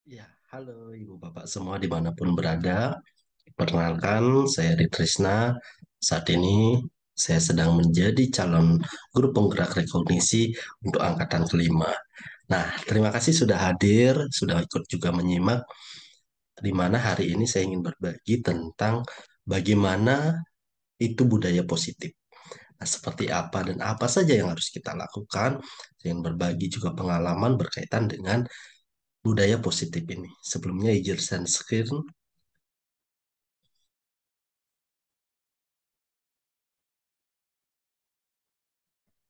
Ya, halo Ibu Bapak semua dimanapun berada. Perkenalkan, saya Ritrisna. Saat ini saya sedang menjadi calon guru penggerak rekognisi untuk angkatan kelima. Nah, terima kasih sudah hadir, sudah ikut juga menyimak, di mana hari ini saya ingin berbagi tentang bagaimana itu budaya positif. Nah, seperti apa dan apa saja yang harus kita lakukan. Saya ingin berbagi juga pengalaman berkaitan dengan budaya positif ini. Sebelumnya izin share screen.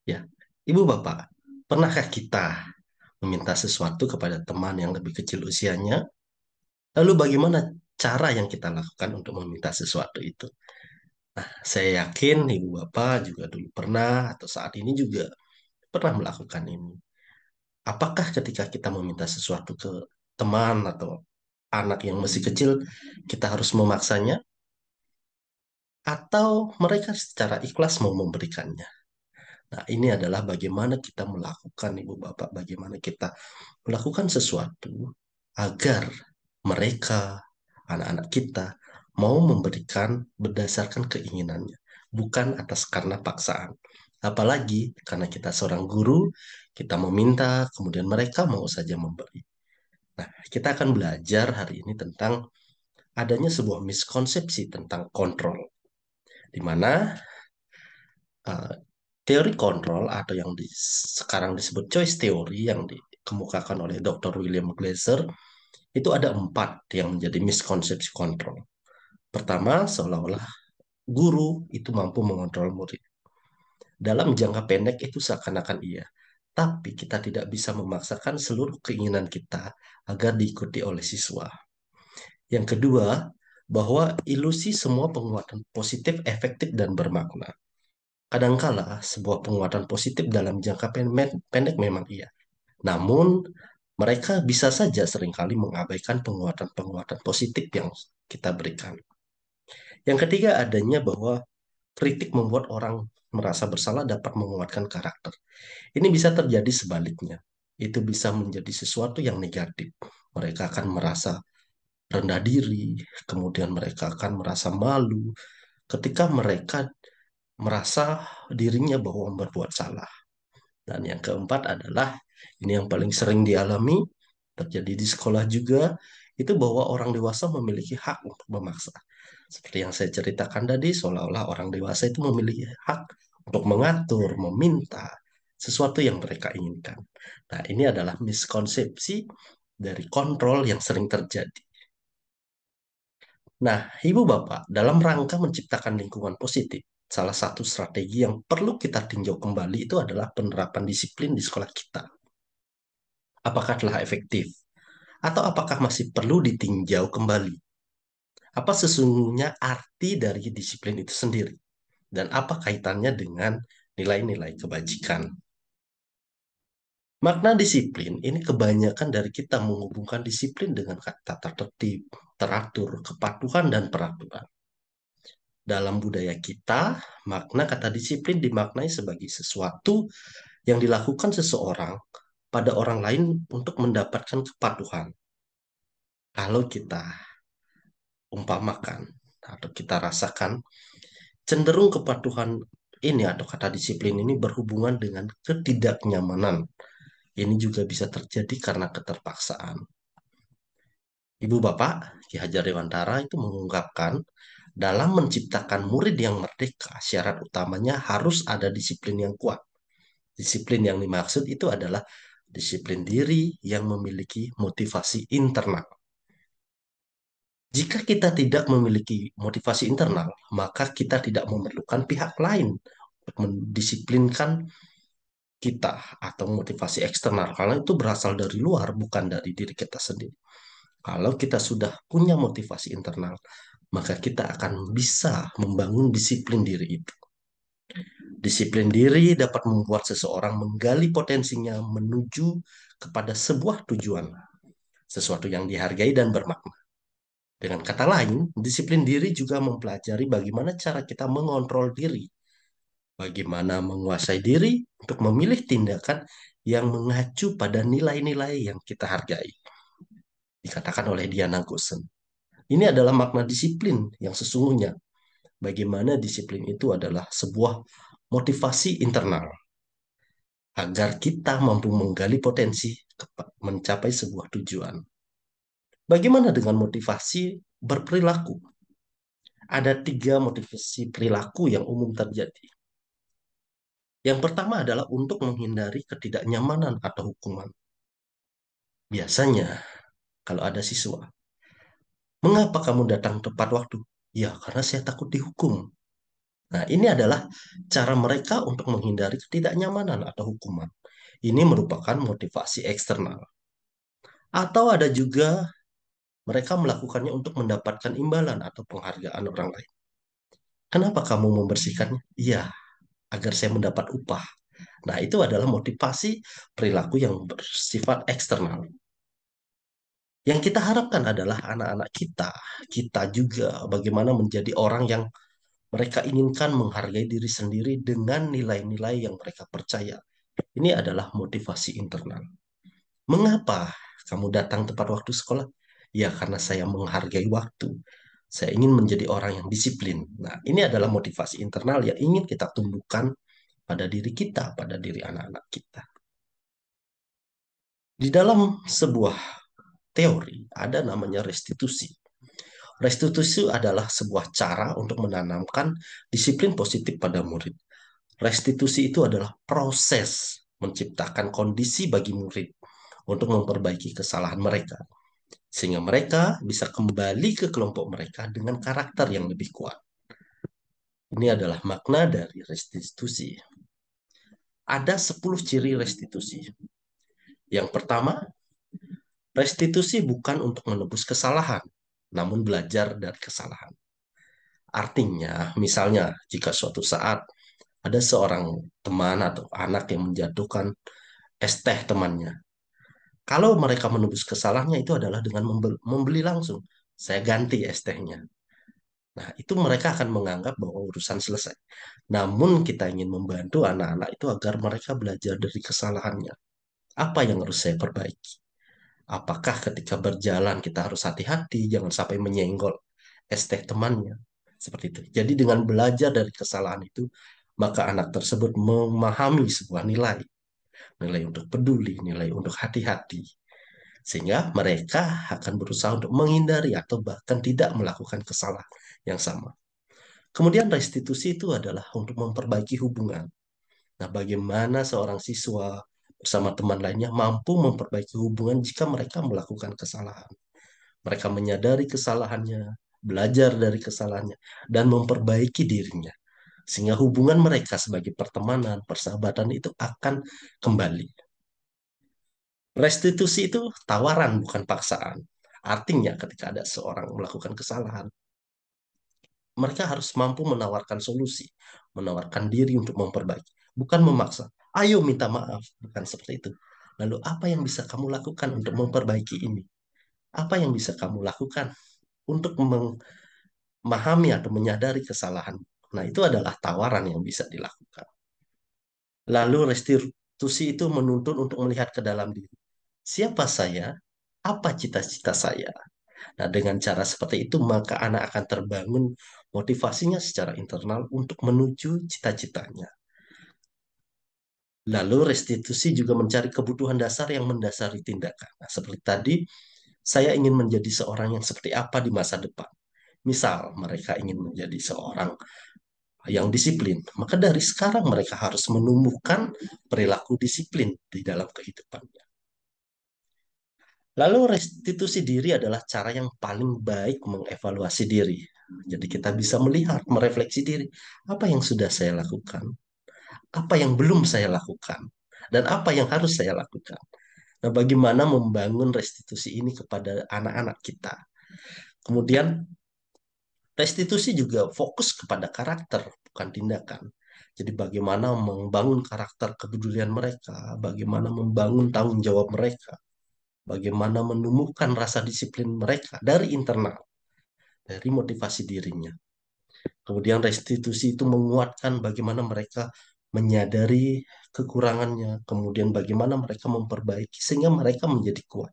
Ya, Ibu Bapak, pernahkah kita meminta sesuatu kepada teman yang lebih kecil usianya? Lalu bagaimana cara yang kita lakukan untuk meminta sesuatu itu? Saya yakin Ibu Bapak juga dulu pernah atau saat ini juga pernah melakukan ini. Apakah ketika kita meminta sesuatu ke teman atau anak yang masih kecil, kita harus memaksanya? Atau mereka secara ikhlas mau memberikannya? Nah, ini adalah bagaimana kita melakukan, Ibu Bapak, bagaimana kita melakukan sesuatu agar mereka, anak-anak kita, mau memberikan berdasarkan keinginannya, bukan atas karena paksaan. Apalagi karena kita seorang guru, kita meminta, kemudian mereka mau saja memberi. Nah, kita akan belajar hari ini tentang adanya sebuah miskonsepsi tentang kontrol, di mana uh, teori kontrol atau yang sekarang disebut choice theory yang dikemukakan oleh Dr. William Glasser itu ada empat yang menjadi miskonsepsi kontrol. Pertama, seolah-olah guru itu mampu mengontrol murid. Dalam jangka pendek itu seakan-akan iya, tapi kita tidak bisa memaksakan seluruh keinginan kita agar diikuti oleh siswa. Yang kedua, bahwa ilusi semua penguatan positif efektif dan bermakna. Kadangkala sebuah penguatan positif dalam jangka pendek memang iya. Namun, mereka bisa saja seringkali mengabaikan penguatan-penguatan positif yang kita berikan. Yang ketiga, adanya bahwa kritik membuat orang merasa bersalah dapat menguatkan karakter. Ini bisa terjadi sebaliknya. Itu bisa menjadi sesuatu yang negatif. Mereka akan merasa rendah diri, kemudian mereka akan merasa malu ketika mereka merasa dirinya bahwa berbuat salah. Dan yang keempat adalah ini yang paling sering dialami, terjadi di sekolah juga, itu bahwa orang dewasa memiliki hak untuk memaksa. Seperti yang saya ceritakan tadi, seolah-olah orang dewasa itu memiliki hak untuk mengatur, meminta sesuatu yang mereka inginkan. Nah, ini adalah miskonsepsi dari kontrol yang sering terjadi. Nah, Ibu Bapak, dalam rangka menciptakan lingkungan positif, salah satu strategi yang perlu kita tinjau kembali itu adalah penerapan disiplin di sekolah kita. Apakah telah efektif? Atau apakah masih perlu ditinjau kembali? Apa sesungguhnya arti dari disiplin itu sendiri? Dan apa kaitannya dengan nilai-nilai kebajikan? Makna disiplin ini kebanyakan dari kita menghubungkan disiplin dengan kata tertib, teratur, kepatuhan, dan peraturan. Dalam budaya kita, makna kata disiplin dimaknai sebagai sesuatu yang dilakukan seseorang pada orang lain untuk mendapatkan kepatuhan. Kalau kita umpamakan atau kita rasakan, cenderung kepatuhan ini atau kata disiplin ini berhubungan dengan ketidaknyamanan. Ini juga bisa terjadi karena keterpaksaan. Ibu Bapak Ki Hajar Dewantara itu mengungkapkan dalam menciptakan murid yang merdeka, syarat utamanya harus ada disiplin yang kuat. Disiplin yang dimaksud itu adalah disiplin diri yang memiliki motivasi internal. Jika kita tidak memiliki motivasi internal, maka kita tidak memerlukan pihak lain untuk mendisiplinkan kita atau motivasi eksternal, karena itu berasal dari luar, bukan dari diri kita sendiri. Kalau kita sudah punya motivasi internal, maka kita akan bisa membangun disiplin diri itu. Disiplin diri dapat membuat seseorang menggali potensinya menuju kepada sebuah tujuan, sesuatu yang dihargai dan bermakna. Dengan kata lain, disiplin diri juga mempelajari bagaimana cara kita mengontrol diri, bagaimana menguasai diri untuk memilih tindakan yang mengacu pada nilai-nilai yang kita hargai. dikatakan oleh Diana Gosen. Ini adalah makna disiplin yang sesungguhnya. Bagaimana disiplin itu adalah sebuah motivasi internal agar kita mampu menggali potensi mencapai sebuah tujuan. Bagaimana dengan motivasi berperilaku? Ada 3 motivasi perilaku yang umum terjadi. Yang pertama adalah untuk menghindari ketidaknyamanan atau hukuman. Biasanya, kalau ada siswa, mengapa kamu datang tepat waktu? Ya, karena saya takut dihukum. Nah, ini adalah cara mereka untuk menghindari ketidaknyamanan atau hukuman. Ini merupakan motivasi eksternal. Atau ada juga mereka melakukannya untuk mendapatkan imbalan atau penghargaan orang lain. Kenapa kamu membersihkannya? Iya, agar saya mendapat upah. Nah, itu adalah motivasi perilaku yang bersifat eksternal. Yang kita harapkan adalah anak-anak kita, kita juga bagaimana menjadi orang yang mereka inginkan menghargai diri sendiri dengan nilai-nilai yang mereka percaya. Ini adalah motivasi internal. Mengapa kamu datang tepat waktu sekolah? Ya, karena saya menghargai waktu. Saya ingin menjadi orang yang disiplin. Nah, ini adalah motivasi internal yang ingin kita tumbuhkan pada diri kita, pada diri anak-anak kita. Di dalam sebuah teori ada namanya restitusi. Restitusi adalah sebuah cara untuk menanamkan disiplin positif pada murid. Restitusi itu adalah proses menciptakan kondisi bagi murid untuk memperbaiki kesalahan mereka, sehingga mereka bisa kembali ke kelompok mereka dengan karakter yang lebih kuat. Ini adalah makna dari restitusi. Ada 10 ciri restitusi. Yang pertama, restitusi bukan untuk menebus kesalahan, namun belajar dari kesalahan. Artinya, misalnya jika suatu saat ada seorang teman atau anak yang menjatuhkan es teh temannya. Kalau mereka menebus kesalahannya itu adalah dengan membeli langsung. Saya ganti es tehnya. Nah, itu mereka akan menganggap bahwa urusan selesai. Namun kita ingin membantu anak-anak itu agar mereka belajar dari kesalahannya. Apa yang harus saya perbaiki? Apakah ketika berjalan kita harus hati-hati, jangan sampai menyenggol es teh temannya. Seperti itu. Jadi dengan belajar dari kesalahan itu, maka anak tersebut memahami sebuah nilai. Nilai untuk peduli, nilai untuk hati-hati. Sehingga mereka akan berusaha untuk menghindari atau bahkan tidak melakukan kesalahan yang sama. Kemudian restitusi itu adalah untuk memperbaiki hubungan. Nah, bagaimana seorang siswa bersama teman lainnya mampu memperbaiki hubungan jika mereka melakukan kesalahan. Mereka menyadari kesalahannya, belajar dari kesalahannya, dan memperbaiki dirinya. Sehingga hubungan mereka sebagai pertemanan, persahabatan itu akan kembali. Restitusi itu tawaran, bukan paksaan. Artinya ketika ada seorang melakukan kesalahan, mereka harus mampu menawarkan solusi, menawarkan diri untuk memperbaiki, bukan memaksa. Ayo minta maaf, bukan seperti itu. Lalu apa yang bisa kamu lakukan untuk memperbaiki ini? Apa yang bisa kamu lakukan untuk memahami atau menyadari kesalahan? Nah, itu adalah tawaran yang bisa dilakukan. Lalu restitusi itu menuntut untuk melihat ke dalam diri. Siapa saya? Apa cita-cita saya? Nah, dengan cara seperti itu, maka anak akan terbangun motivasinya secara internal untuk menuju cita-citanya. Lalu restitusi juga mencari kebutuhan dasar yang mendasari tindakan. Nah, seperti tadi, saya ingin menjadi seorang yang seperti apa di masa depan. Misal, mereka ingin menjadi seorang yang disiplin, maka dari sekarang mereka harus menumbuhkan perilaku disiplin di dalam kehidupannya. Lalu restitusi diri adalah cara yang paling baik mengevaluasi diri. Jadi kita bisa melihat, merefleksi diri, apa yang sudah saya lakukan, apa yang belum saya lakukan, dan apa yang harus saya lakukan. Nah, bagaimana membangun restitusi ini kepada anak-anak kita. Kemudian restitusi juga fokus kepada karakter, bukan tindakan. Jadi bagaimana membangun karakter kepedulian mereka, bagaimana membangun tanggung jawab mereka, bagaimana menumbuhkan rasa disiplin mereka dari internal, dari motivasi dirinya. Kemudian restitusi itu menguatkan bagaimana mereka menyadari kekurangannya, kemudian bagaimana mereka memperbaiki sehingga mereka menjadi kuat.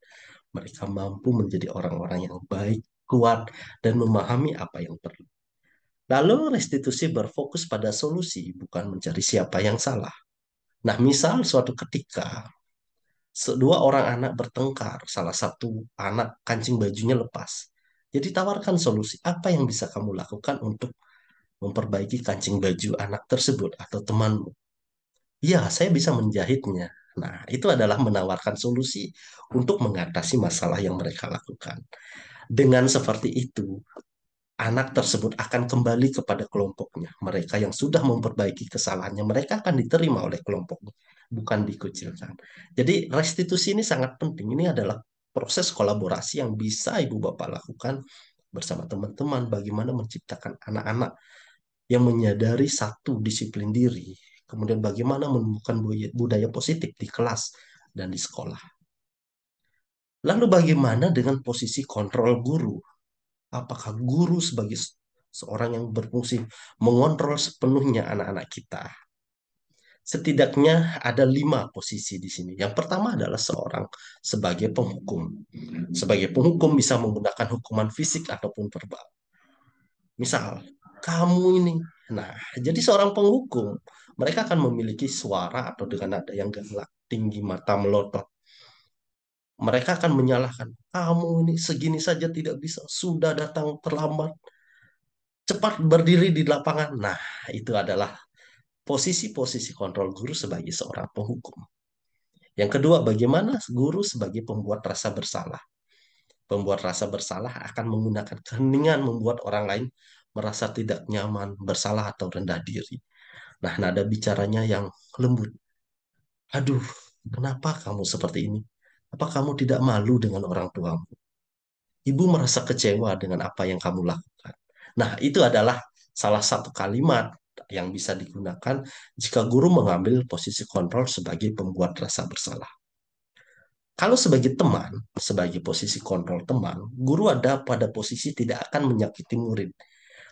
Mereka mampu menjadi orang-orang yang baik, kuat, dan memahami apa yang perlu. Lalu restitusi berfokus pada solusi, bukan mencari siapa yang salah. Nah, misal suatu ketika dua orang anak bertengkar, salah satu anak kancing bajunya lepas. Jadi tawarkan solusi, apa yang bisa kamu lakukan untuk memperbaiki kancing baju anak tersebut atau temanmu? Ya, saya bisa menjahitnya. Nah, itu adalah menawarkan solusi untuk mengatasi masalah yang mereka lakukan. Dengan seperti itu, anak tersebut akan kembali kepada kelompoknya. Mereka yang sudah memperbaiki kesalahannya, mereka akan diterima oleh kelompoknya, bukan dikucilkan. Jadi restitusi ini sangat penting. Ini adalah proses kolaborasi yang bisa Ibu Bapak lakukan bersama teman-teman bagaimana menciptakan anak-anak yang menyadari satu disiplin diri, kemudian bagaimana menemukan budaya positif di kelas dan di sekolah. Lalu bagaimana dengan posisi kontrol guru? Apakah guru sebagai seorang yang berfungsi mengontrol sepenuhnya anak-anak kita? Setidaknya ada 5 posisi di sini. Yang pertama adalah seorang sebagai penghukum. Sebagai penghukum bisa menggunakan hukuman fisik ataupun verbal. Misal, kamu ini. Nah, jadi seorang penghukum, mereka akan memiliki suara atau dengan nada yang galak, tinggi, mata melotot. Mereka akan menyalahkan, kamu ini segini saja tidak bisa, sudah datang terlambat, cepat berdiri di lapangan. Nah, itu adalah posisi-posisi kontrol guru sebagai seorang penghukum. Yang kedua, bagaimana guru sebagai pembuat rasa bersalah. Pembuat rasa bersalah akan menggunakan keheningan membuat orang lain merasa tidak nyaman, bersalah atau rendah diri. Nah, nada bicaranya yang lembut. Aduh, kenapa kamu seperti ini? Apa kamu tidak malu dengan orang tuamu? Ibu merasa kecewa dengan apa yang kamu lakukan. Nah, itu adalah salah satu kalimat yang bisa digunakan jika guru mengambil posisi kontrol sebagai pembuat rasa bersalah. Kalau sebagai teman, sebagai posisi kontrol teman, guru ada pada posisi tidak akan menyakiti murid,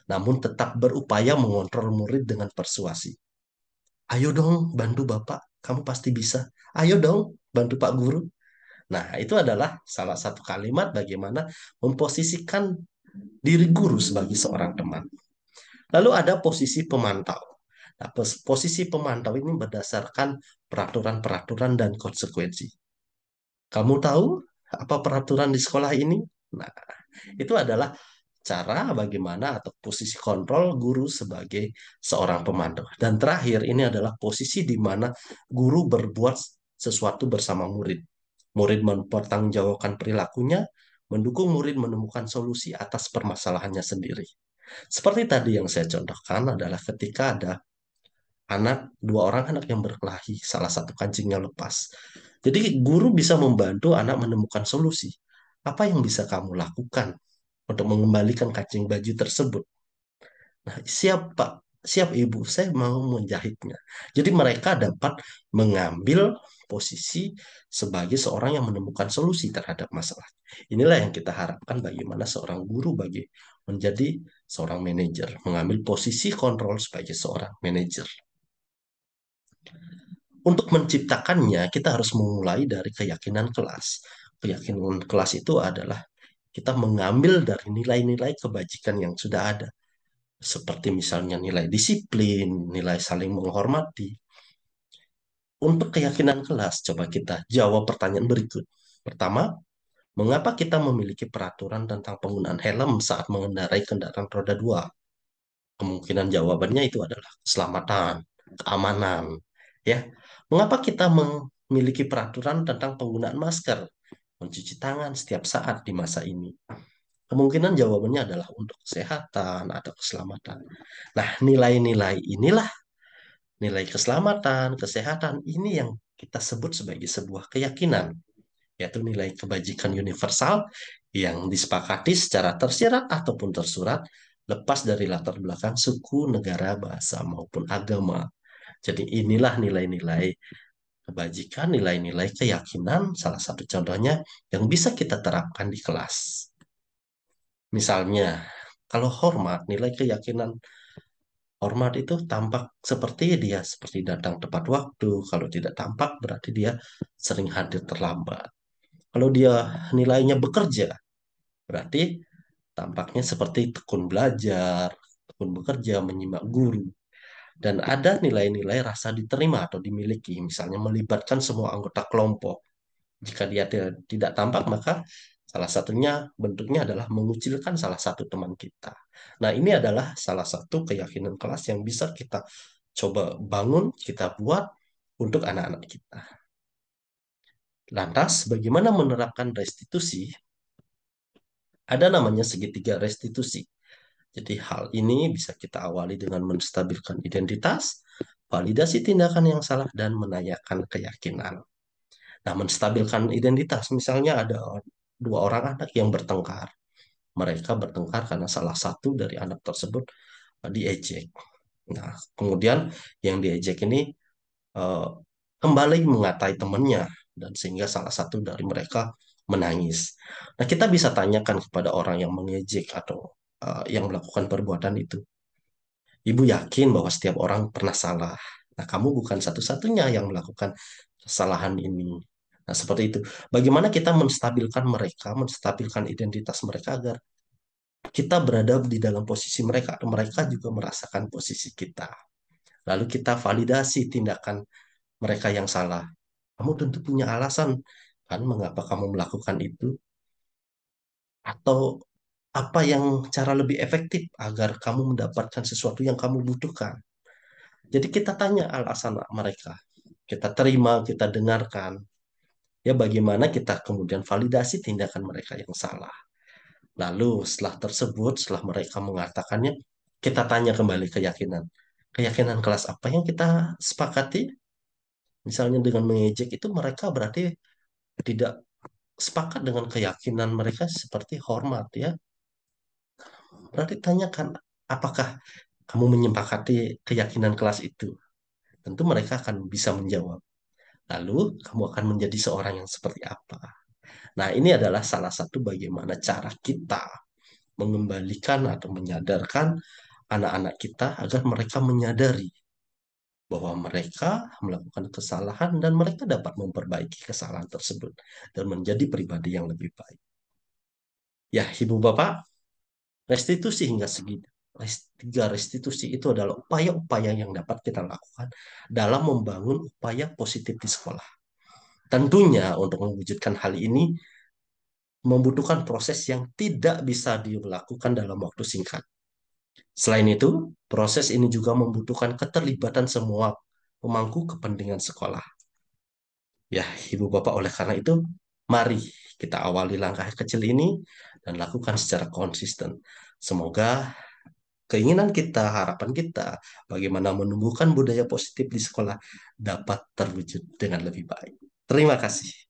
namun tetap berupaya mengontrol murid dengan persuasi. Ayo dong, bantu Bapak, kamu pasti bisa. Ayo dong, bantu Pak Guru. Nah, itu adalah salah satu kalimat bagaimana memposisikan diri guru sebagai seorang teman. Lalu ada posisi pemantau. Nah, posisi pemantau ini berdasarkan peraturan-peraturan dan konsekuensi. Kamu tahu apa peraturan di sekolah ini? Nah, itu adalah cara bagaimana atau posisi kontrol guru sebagai seorang pemandu. Dan terakhir, ini adalah posisi di mana guru berbuat sesuatu bersama murid. Murid mempertanggungjawabkan perilakunya, mendukung murid menemukan solusi atas permasalahannya sendiri. Seperti tadi yang saya contohkan adalah ketika ada dua orang anak yang berkelahi, salah satu kancingnya lepas. Jadi guru bisa membantu anak menemukan solusi. Apa yang bisa kamu lakukan untuk mengembalikan kancing baju tersebut? Nah, siap Pak, siap Ibu, saya mau menjahitnya. Jadi mereka dapat mengambil posisi sebagai seorang yang menemukan solusi terhadap masalah. Inilah yang kita harapkan bagaimana seorang guru bagi menjadi seorang manajer, mengambil posisi kontrol sebagai seorang manajer. Untuk menciptakannya, kita harus memulai dari keyakinan kelas. Keyakinan kelas itu adalah kita mengambil dari nilai-nilai kebajikan yang sudah ada. Seperti misalnya nilai disiplin, nilai saling menghormati. Untuk keyakinan kelas, coba kita jawab pertanyaan berikut. Pertama, mengapa kita memiliki peraturan tentang penggunaan helm saat mengendarai kendaraan roda dua? Kemungkinan jawabannya itu adalah keselamatan, keamanan, ya. Mengapa kita memiliki peraturan tentang penggunaan masker, mencuci tangan setiap saat di masa ini? Kemungkinan jawabannya adalah untuk kesehatan atau keselamatan. Nah, nilai-nilai inilah, nilai keselamatan, kesehatan, ini yang kita sebut sebagai sebuah keyakinan, yaitu nilai kebajikan universal yang disepakati secara tersirat ataupun tersurat, lepas dari latar belakang suku, negara, bahasa, maupun agama. Jadi inilah nilai-nilai kebajikan, nilai-nilai keyakinan, salah satu contohnya yang bisa kita terapkan di kelas. Misalnya, kalau hormat, nilai keyakinan hormat itu tampak seperti dia seperti datang tepat waktu. Kalau tidak tampak berarti dia sering hadir terlambat. Kalau dia nilainya bekerja, berarti tampaknya seperti tekun belajar, tekun bekerja, menyimak guru. Dan ada nilai-nilai rasa diterima atau dimiliki, misalnya melibatkan semua anggota kelompok. Jika dia tidak tampak, maka salah satunya bentuknya adalah mengucilkan salah satu teman kita. Nah, ini adalah salah satu keyakinan kelas yang bisa kita coba bangun, kita buat untuk anak-anak kita. Lantas, bagaimana menerapkan restitusi? Ada namanya segitiga restitusi. Jadi hal ini bisa kita awali dengan menstabilkan identitas, validasi tindakan yang salah, dan menanyakan keyakinan. Nah, menstabilkan identitas, misalnya ada dua orang anak yang bertengkar. Mereka bertengkar karena salah satu dari anak tersebut diejek. Nah, kemudian yang diejek ini eh, kembali mengatai temannya, dan sehingga salah satu dari mereka menangis. Nah, kita bisa tanyakan kepada orang yang mengejek atau yang melakukan perbuatan itu, Ibu yakin bahwa setiap orang pernah salah. Nah, kamu bukan satu-satunya yang melakukan kesalahan ini. Nah, seperti itu. Bagaimana kita menstabilkan mereka, menstabilkan identitas mereka agar kita berada di dalam posisi mereka, atau mereka juga merasakan posisi kita. Lalu kita validasi tindakan mereka yang salah. Kamu tentu punya alasan kan mengapa kamu melakukan itu, atau apa yang cara lebih efektif agar kamu mendapatkan sesuatu yang kamu butuhkan. Jadi kita tanya alasan mereka, kita terima, kita dengarkan. Ya bagaimana kita kemudian validasi tindakan mereka yang salah. Lalu setelah tersebut, setelah mereka mengatakannya, kita tanya kembali keyakinan. Keyakinan kelas apa yang kita sepakati? Misalnya dengan mengejek itu mereka berarti tidak sepakat dengan keyakinan mereka seperti hormat ya. Berarti tanyakan apakah kamu menyepakati keyakinan kelas itu? Tentu mereka akan bisa menjawab. Lalu kamu akan menjadi seorang yang seperti apa? Nah, ini adalah salah satu bagaimana cara kita mengembalikan atau menyadarkan anak-anak kita agar mereka menyadari bahwa mereka melakukan kesalahan dan mereka dapat memperbaiki kesalahan tersebut dan menjadi pribadi yang lebih baik. Ya, Ibu Bapak, restitusi hingga segitu. Tiga restitusi itu adalah upaya-upaya yang dapat kita lakukan dalam membangun upaya positif di sekolah. Tentunya untuk mewujudkan hal ini membutuhkan proses yang tidak bisa dilakukan dalam waktu singkat. Selain itu, proses ini juga membutuhkan keterlibatan semua pemangku kepentingan sekolah. Ya, Ibu Bapak, oleh karena itu, mari kita awali langkah kecil ini dan lakukan secara konsisten. Semoga keinginan kita, harapan kita, bagaimana menumbuhkan budaya positif di sekolah dapat terwujud dengan lebih baik. Terima kasih.